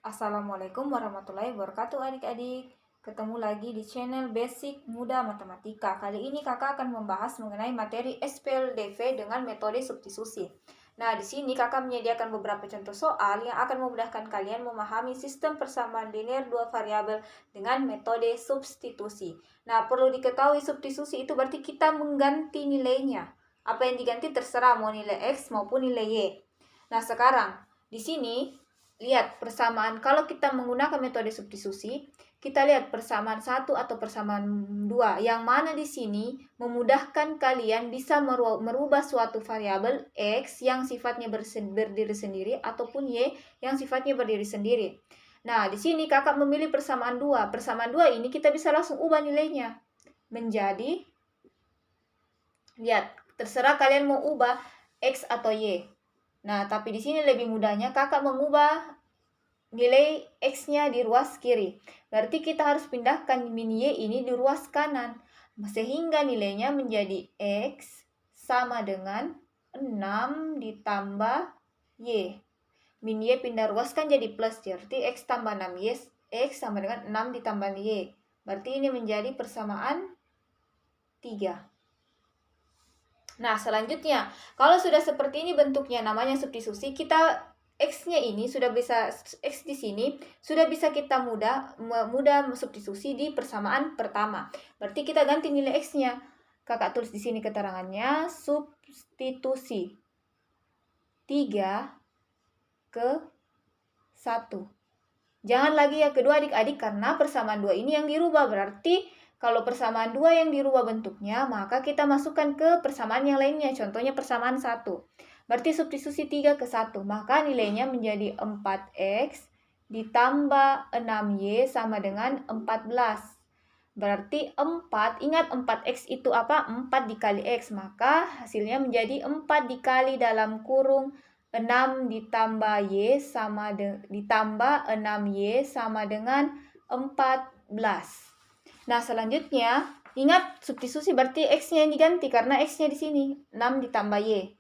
Assalamualaikum warahmatullahi wabarakatuh adik-adik. Ketemu lagi di channel Basic Mudah Matematika. Kali ini kakak akan membahas mengenai materi SPLDV dengan metode substitusi. Nah, di sini kakak menyediakan beberapa contoh soal yang akan memudahkan kalian memahami sistem persamaan linear dua variabel dengan metode substitusi. Nah, perlu diketahui substitusi itu berarti kita mengganti nilainya. Apa yang diganti terserah, mau nilai X maupun nilai Y. Nah, sekarang di sini lihat persamaan. Kalau kita menggunakan metode substitusi, kita lihat persamaan 1 atau persamaan 2. Yang mana di sini memudahkan kalian bisa merubah suatu variabel X yang sifatnya berdiri sendiri ataupun Y yang sifatnya berdiri sendiri. Nah, di sini kakak memilih persamaan 2. Persamaan 2 ini kita bisa langsung ubah nilainya menjadi, lihat, terserah kalian mau ubah X atau Y. Nah, tapi di sini lebih mudahnya kakak mengubah nilai X-nya di ruas kiri. Berarti kita harus pindahkan min Y ini di ruas kanan. Sehingga nilainya menjadi X sama dengan 6 ditambah Y. Min Y pindah ruas kan jadi plus. Berarti X tambah 6Y. X sama dengan 6 ditambah Y. Berarti ini menjadi persamaan 3. Nah, selanjutnya, kalau sudah seperti ini bentuknya namanya substitusi, kita X-nya ini sudah bisa, X di sini sudah bisa kita mudah substitusi di persamaan pertama. Berarti kita ganti nilai X-nya. Kakak tulis di sini keterangannya, substitusi 3 ke 1. Jangan lagi yang kedua adik-adik karena persamaan 2 ini yang dirubah. Berarti kalau persamaan 2 yang dirubah bentuknya, maka kita masukkan ke persamaan yang lainnya. Contohnya persamaan 1. Berarti substitusi 3 ke 1. Maka nilainya menjadi 4X ditambah 6Y sama dengan 14. Berarti 4, ingat 4X itu apa? 4 dikali X. Maka hasilnya menjadi 4 dikali dalam kurung 6 ditambah Y ditambah 6Y sama dengan 14. Nah, selanjutnya, ingat substitusi berarti X-nya yang diganti karena X-nya di sini 6 ditambah Y.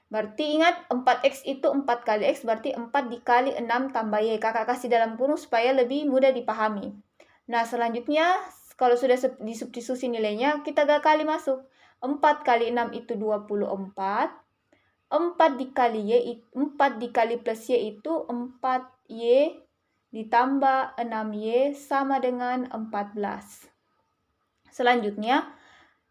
Berarti ingat 4X itu 4 kali X berarti 4 dikali 6 tambah Y. Kakak kasih dalam kurung supaya lebih mudah dipahami. Nah, selanjutnya kalau sudah disubstitusi nilainya, kita kali masuk. 4 kali 6 itu 24. 4 dikali Y, 4 dikali plus Y itu 4Y ditambah 6Y sama dengan 14. Selanjutnya,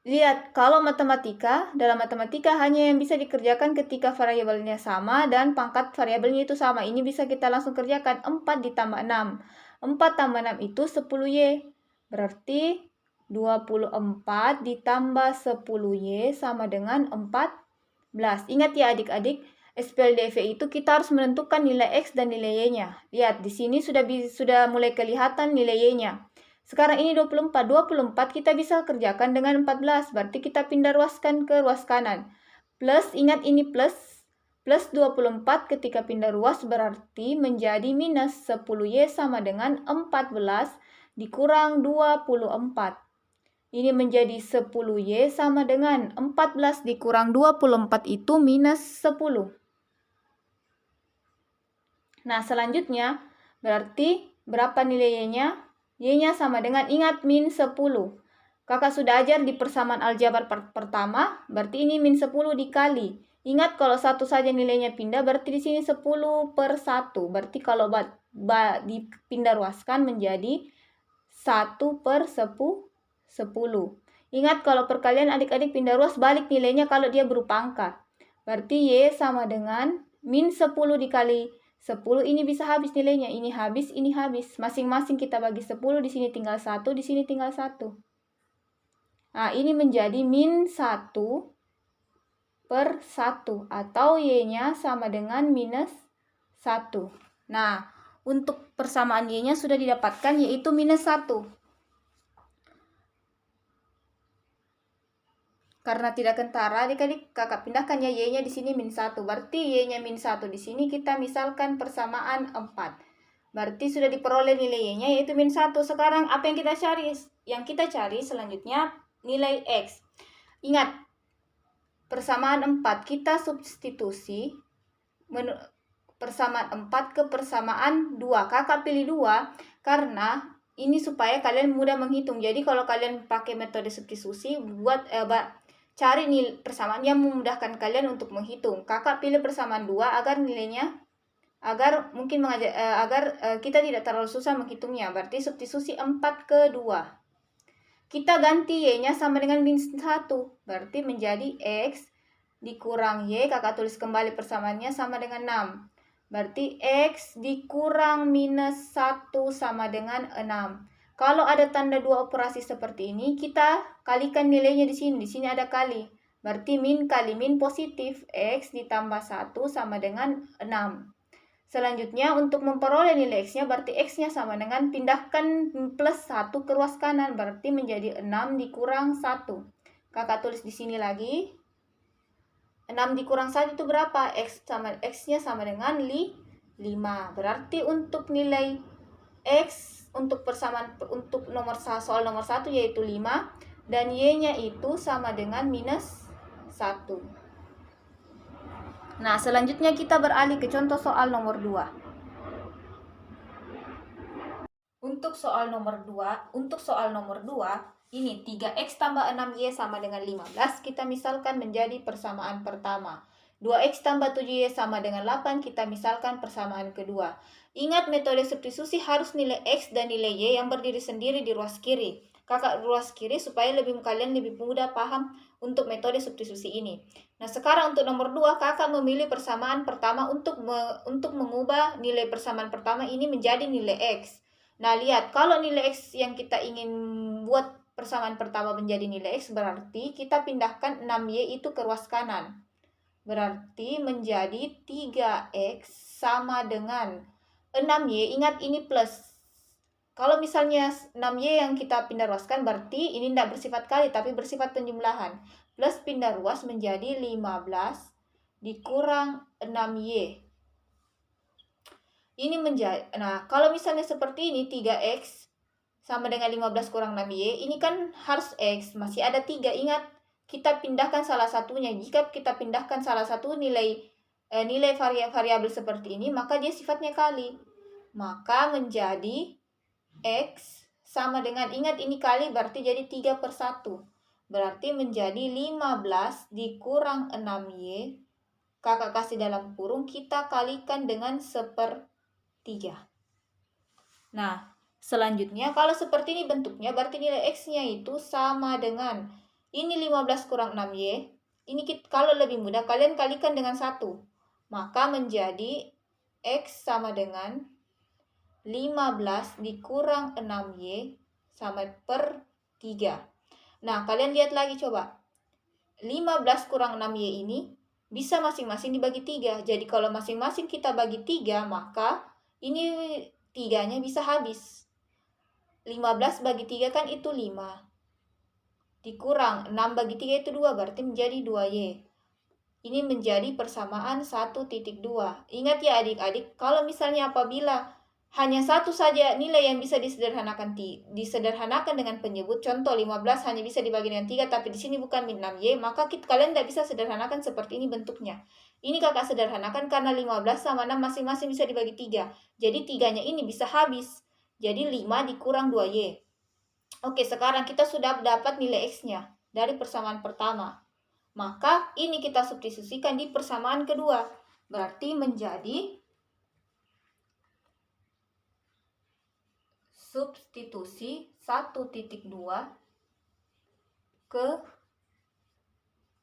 lihat kalau dalam matematika hanya yang bisa dikerjakan ketika variabelnya sama dan pangkat variabelnya itu sama. Ini bisa kita langsung kerjakan 4 ditambah 6. 4 tambah 6 itu 10Y. Berarti 24 ditambah 10Y sama dengan 14. Ingat ya adik-adik, SPLDV itu kita harus menentukan nilai X dan nilai Y-nya. Lihat, di sini sudah mulai kelihatan nilai Y-nya. Sekarang ini 24. 24 kita bisa kerjakan dengan 14. Berarti kita pindah ruaskan ke ruas kanan. Plus, ingat ini plus. Plus 24 ketika pindah ruas berarti menjadi minus 10Y sama dengan 14 dikurang 24. Ini menjadi 10Y sama dengan 14 dikurang 24 itu minus 10. Nah, selanjutnya berarti berapa nilai Y-nya? Y-nya sama dengan, ingat, min 10. Kakak sudah ajar di persamaan aljabar pertama, berarti ini min 10 dikali. Ingat kalau satu saja nilainya pindah, berarti di sini 10 per 1. Berarti kalau dipindah ruaskan menjadi 1 per 10. Ingat kalau perkalian adik-adik pindah ruas balik nilainya kalau dia berupa angka. Berarti Y sama dengan min 10 dikali 10 ini bisa habis nilainya. Ini habis, ini habis. Masing-masing kita bagi 10, di sini tinggal 1, di sini tinggal 1. Nah, ini menjadi min 1 per 1 atau Y-nya sama dengan minus 1. Nah, untuk persamaan Y-nya sudah didapatkan yaitu minus 1. Karena tidak kentara, adik-adik kakak pindahkan ya Y-nya di sini min 1. Berarti Y-nya min 1 di sini kita misalkan persamaan 4. Berarti sudah diperoleh nilai Y-nya yaitu min 1. Sekarang apa yang kita cari? Yang kita cari selanjutnya nilai X. Ingat, persamaan 4 kita substitusi persamaan 4 ke persamaan 2. Kakak pilih 2 karena ini supaya kalian mudah menghitung. Jadi kalau kalian pakai metode substitusi, cari nilai persamaan yang memudahkan kalian untuk menghitung. Kakak pilih persamaan 2 agar nilainya kita tidak terlalu susah menghitungnya. Berarti substitusi 4 ke 2. Kita ganti y-nya sama dengan min 1. Berarti menjadi x dikurang y, kakak tulis kembali persamaannya sama dengan 6. Berarti x dikurang minus 1 sama dengan 6. Kalau ada tanda dua operasi seperti ini, kita kalikan nilainya di sini. Di sini ada kali. Berarti min kali min positif, x ditambah 1 sama dengan 6. Selanjutnya untuk memperoleh nilai x-nya berarti x-nya sama dengan pindahkan plus 1 ke ruas kanan, berarti menjadi 6 dikurang 1. Kakak tulis di sini lagi. 6 dikurang 1 itu berapa? X-nya sama dengan 5. Berarti untuk nilai x untuk soal nomor 1 yaitu 5 dan y-nya itu sama dengan minus 1. Nah, selanjutnya kita beralih ke contoh soal nomor 2. Untuk soal nomor 2, ini 3x tambah 6y sama dengan 15, kita misalkan menjadi persamaan pertama. 2x tambah 7y sama dengan 8, kita misalkan persamaan kedua. Ingat metode substitusi harus nilai x dan nilai y yang berdiri sendiri di ruas kiri. Kakak ruas kiri supaya kalian lebih mudah paham untuk metode substitusi ini. Nah, sekarang untuk nomor 2, kakak memilih persamaan pertama untuk mengubah nilai persamaan pertama ini menjadi nilai x. Nah, lihat, kalau nilai x yang kita ingin buat persamaan pertama menjadi nilai x, berarti kita pindahkan 6y itu ke ruas kanan. Berarti menjadi 3x sama dengan 6y, ingat ini plus. Kalau misalnya 6y yang kita pindah ruaskan, berarti ini tidak bersifat kali, tapi bersifat penjumlahan. Plus pindah ruas menjadi 15 dikurang 6y. Ini menjadi, nah kalau misalnya seperti ini, 3x sama dengan 15 kurang 6y, ini kan harus x, masih ada 3. Ingat, kita pindahkan salah satunya. Jika kita pindahkan salah satu nilai variabel seperti ini, maka dia sifatnya kali. Maka menjadi x sama dengan, ingat ini kali berarti jadi 3/1. Berarti menjadi 15 dikurang 6y. Kakak kasih dalam kurung, kita kalikan dengan 1/3. Nah, selanjutnya kalau seperti ini bentuknya, berarti nilai x-nya itu sama dengan, ini 15 kurang 6y. Ini kalau lebih mudah, kalian kalikan dengan 1. Maka menjadi x sama dengan 15 dikurang 6y sama per 3. Nah, kalian lihat lagi coba. 15 kurang 6y ini bisa masing-masing dibagi 3. Jadi kalau masing-masing kita bagi 3, maka ini 3-nya bisa habis. 15 bagi 3 kan itu 5. Dikurang 6 bagi 3 itu 2, berarti menjadi 2y. Ini menjadi persamaan 1,2. Ingat ya adik-adik, kalau misalnya apabila hanya satu saja nilai yang bisa disederhanakan dengan penyebut, contoh 15 hanya bisa dibagi dengan 3, tapi di sini bukan min 6y, maka kalian tidak bisa sederhanakan seperti ini bentuknya. Ini kakak sederhanakan karena 15 sama 6 masing-masing bisa dibagi 3. Jadi 3-nya ini bisa habis. Jadi 5 dikurang 2y. Oke, sekarang kita sudah dapat nilai x-nya dari persamaan pertama. Maka ini kita substitusikan di persamaan kedua. Berarti menjadi substitusi 1,2 ke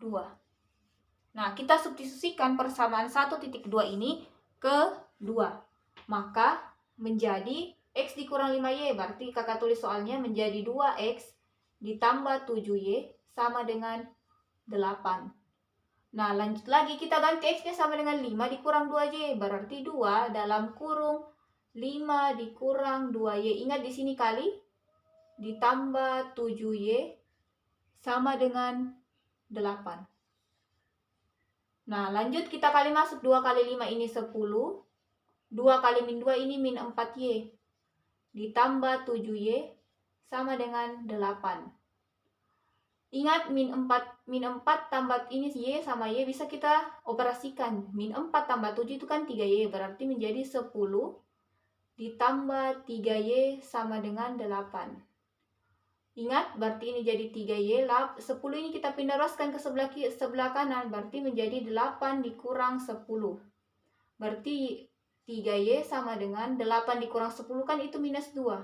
2. Nah, kita substitusikan persamaan 1,2 ini ke 2. Maka menjadi x dikurang 5y. Berarti kakak tulis soalnya menjadi 2x ditambah 7y sama dengan 8. Nah, lanjut lagi, kita ganti x-nya sama dengan 5 dikurang 2y. Berarti 2 dalam kurung 5 dikurang 2y. Ingat di sini kali. Ditambah 7y sama dengan 8. Nah, lanjut kita kali masuk. 2 kali 5 ini 10. 2 kali min 2 ini min 4y. Ditambah 7y sama dengan 8. Ingat min 4 tambah ini Y sama Y bisa kita operasikan. Min 4 tambah 7 itu kan 3Y, berarti menjadi 10 ditambah 3Y sama dengan 8. Ingat, berarti ini jadi 3Y, 10 ini kita pindah ruaskan ke sebelah kanan, berarti menjadi 8 dikurang 10. Berarti 3Y sama dengan 8 dikurang 10 kan itu minus 2.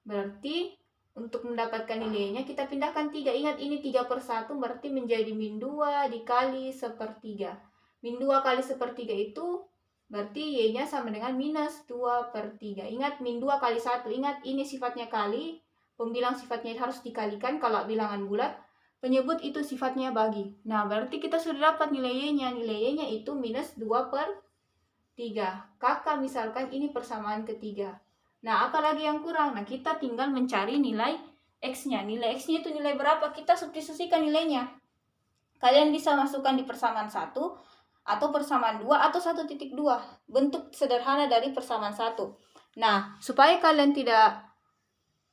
Berarti untuk mendapatkan nilainya kita pindahkan 3. Ingat ini 3/1 berarti menjadi min 2 dikali 1/3. Min 2 kali 1/3 itu berarti Y-nya sama dengan minus 2/3. Ingat min 2 kali 1. Ingat ini sifatnya kali. Pembilang sifatnya harus dikalikan. Kalau bilangan bulat, penyebut itu sifatnya bagi. Nah, berarti kita sudah dapat nilai Y-nya. Nilai Y-nya itu minus 2/3. Kakak misalkan ini persamaan ketiga. Nah, apalagi yang kurang? Nah, kita tinggal mencari nilai X-nya. Nilai X-nya itu nilai berapa? Kita substitusikan nilainya. Kalian bisa masukkan di persamaan 1, atau persamaan 2, atau 1.2. Bentuk sederhana dari persamaan 1. Nah, supaya kalian tidak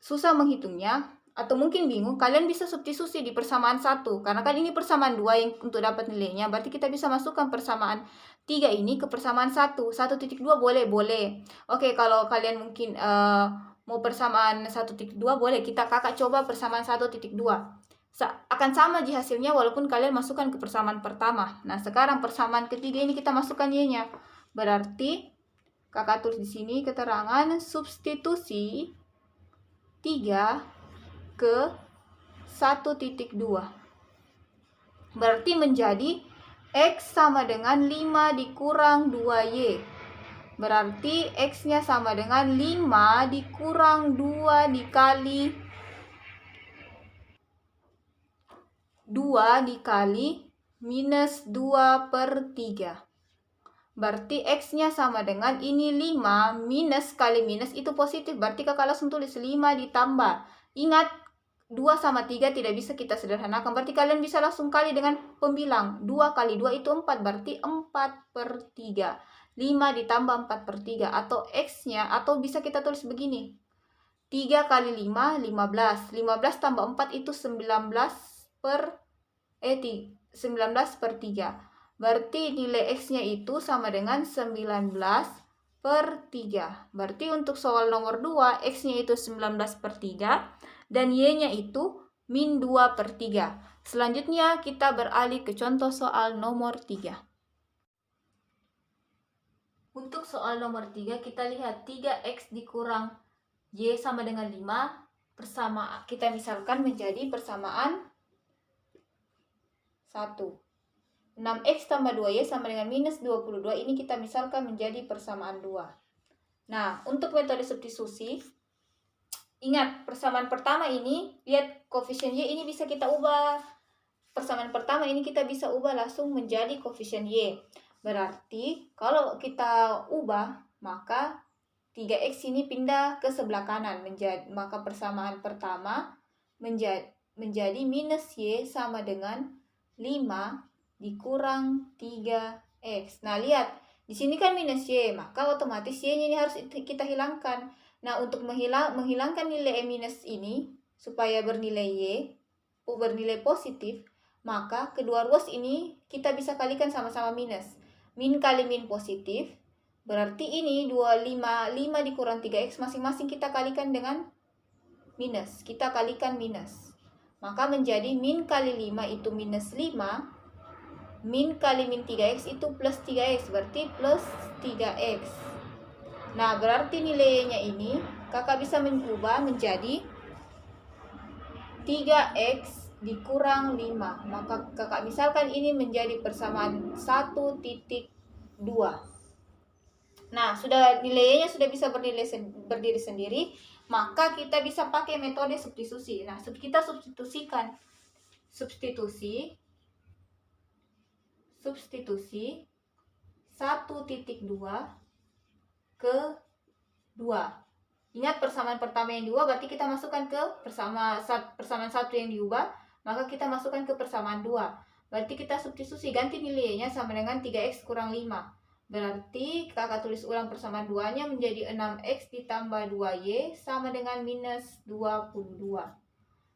susah menghitungnya, atau mungkin bingung, kalian bisa substitusi di persamaan 1. Karena kan ini persamaan 2 yang untuk dapat nilainya. Berarti kita bisa masukkan persamaan 3 ini ke persamaan 1. 1.2 boleh. Oke, kalau kalian mungkin mau persamaan 1.2 boleh. Kakak coba persamaan 1.2. Akan sama di hasilnya walaupun kalian masukkan ke persamaan pertama. Nah, sekarang persamaan ketiga ini kita masukkan Y-nya. Berarti kakak tulis di sini keterangan substitusi 3 ke 1.2. Berarti menjadi X sama dengan 5 dikurang 2Y. Berarti X-nya sama dengan 5 dikurang 2 dikali 2 dikali minus 2/3. Berarti X-nya sama dengan ini 5 minus kali minus itu positif. Berarti kakak langsung tulis 5 ditambah. Ingat, 2 sama 3 tidak bisa kita sederhanakan. Berarti kalian bisa langsung kali dengan pembilang. 2 kali 2 itu 4. Berarti 4/3. 5 ditambah 4/3. Atau X-nya, atau bisa kita tulis begini. 3 kali 5, 15. 15 tambah 4 itu 19/3. Berarti nilai X-nya itu sama dengan 19/3. Berarti untuk soal nomor 2, X-nya itu 19/3 dan Y-nya itu min 2/3. Selanjutnya kita beralih ke contoh soal nomor 3. Untuk soal nomor 3 kita lihat 3X dikurang Y sama dengan 5. Kita misalkan menjadi persamaan 1. 6X tambah 2Y sama dengan minus 22. Ini kita misalkan menjadi persamaan 2. Nah, untuk metode substitusi, ingat persamaan pertama ini, lihat koefisien Y ini bisa kita ubah. Persamaan pertama ini kita bisa ubah langsung menjadi koefisien Y. Berarti kalau kita ubah, maka 3X ini pindah ke sebelah kanan. Maka persamaan pertama menjadi minus Y sama dengan 5 dikurang 3X. Nah, lihat. Di sini kan minus Y, maka otomatis Y-nya ini harus kita hilangkan. Nah, untuk menghilangkan nilai minus ini, supaya bernilai positif, maka kedua ruas ini kita bisa kalikan sama-sama minus. Min kali min positif, berarti ini 5 dikurang 3X, masing-masing kita kalikan dengan minus. Kita kalikan minus. Maka menjadi min kali 5 itu minus 5. Min kali min 3X itu plus 3X. Berarti plus 3X. Nah, berarti nilainya ini kakak bisa mengubah menjadi 3X dikurang 5. Maka kakak misalkan ini menjadi persamaan 1.2. Nah, nilainya sudah bisa berdiri sendiri. Maka kita bisa pakai metode substitusi. Nah, kita substitusikan. Substitusi 1.2 ke 2. Ingat persamaan pertama yang diubah, berarti kita masukkan ke persamaan 1 yang diubah, maka kita masukkan ke persamaan 2. Berarti kita substitusi, ganti nilainya sama dengan 3X kurang 5. Berarti kakak tulis ulang persamaan 2-nya menjadi 6X ditambah 2Y sama dengan minus 22.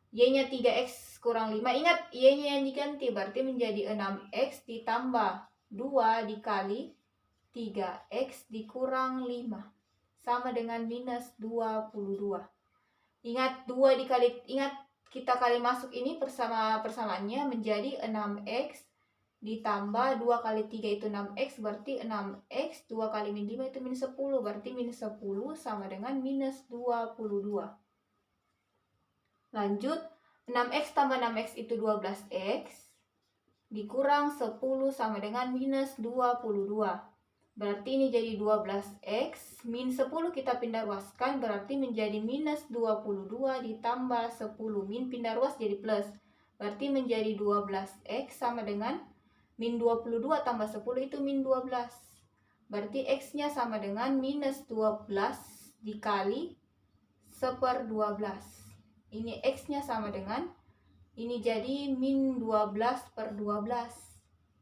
Y-nya 3x kurang 5. Ingat, Y-nya yang diganti, berarti menjadi 6x ditambah 2 dikali 3x dikurang 5. Sama dengan minus 22. Ingat, kita kali masuk ini persamaannya menjadi 6x ditambah 2 kali 3 itu 6x, berarti 6x, 2 kali min 5 itu minus 10, berarti minus 10 sama dengan minus 22. Lanjut, 6x tambah 6x itu 12x, dikurang 10 sama dengan minus 22. Berarti ini jadi 12x, min 10 kita pindah ruaskan, berarti menjadi minus 22 ditambah 10. Min pindah ruas jadi plus, berarti menjadi 12x sama dengan min 22 tambah 10 itu min 12. Berarti x-nya sama dengan minus 12 dikali 1/12. Ini x-nya sama dengan, ini jadi min 12/12.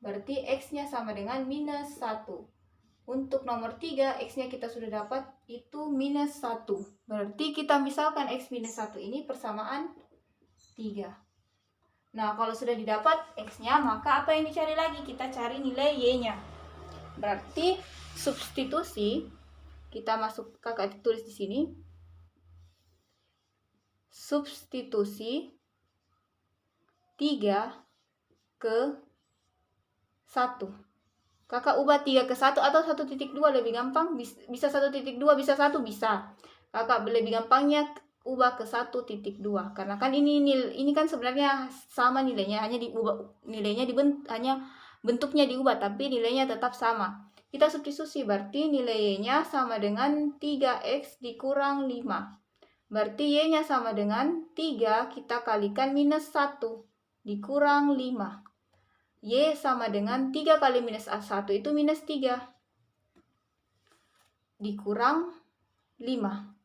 Berarti x-nya sama dengan minus 1. Untuk nomor 3, x-nya kita sudah dapat itu minus 1. Berarti kita misalkan x minus 1 ini persamaan 3. Nah, kalau sudah didapat x-nya, maka apa yang dicari lagi? Kita cari nilai y-nya. Berarti substitusi, kita masuk, kakak tulis di sini. Substitusi 3 ke 1. Kakak ubah 3 ke 1 atau 1.2 lebih gampang. Bisa 1.2, bisa 1, bisa. Kakak lebih gampangnya ubah ke 1.2, karena kan ini kan sebenarnya sama nilainya, hanya diubah nilainya, hanya bentuknya diubah, tapi nilainya tetap sama. Kita substitusi, berarti nilai y-nya sama dengan 3x dikurang 5. Berarti y-nya sama dengan 3 kita kalikan minus 1 dikurang 5. Y sama dengan 3 kali minus 1 itu minus 3 dikurang 5.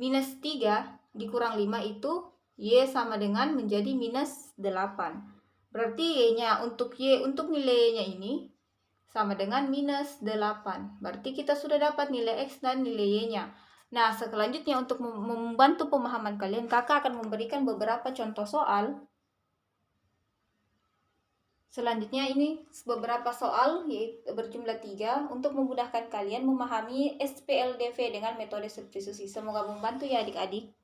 Minus 3 dikurang 5 itu Y sama dengan menjadi minus 8. Berarti Y-nya untuk nilai Y-nya ini sama dengan minus 8. Berarti kita sudah dapat nilai X dan nilai Y-nya. Nah, selanjutnya untuk membantu pemahaman kalian, kakak akan memberikan beberapa contoh soal. Selanjutnya ini beberapa soal berjumlah 3 untuk memudahkan kalian memahami SPLDV dengan metode substitusi. Semoga membantu ya adik-adik.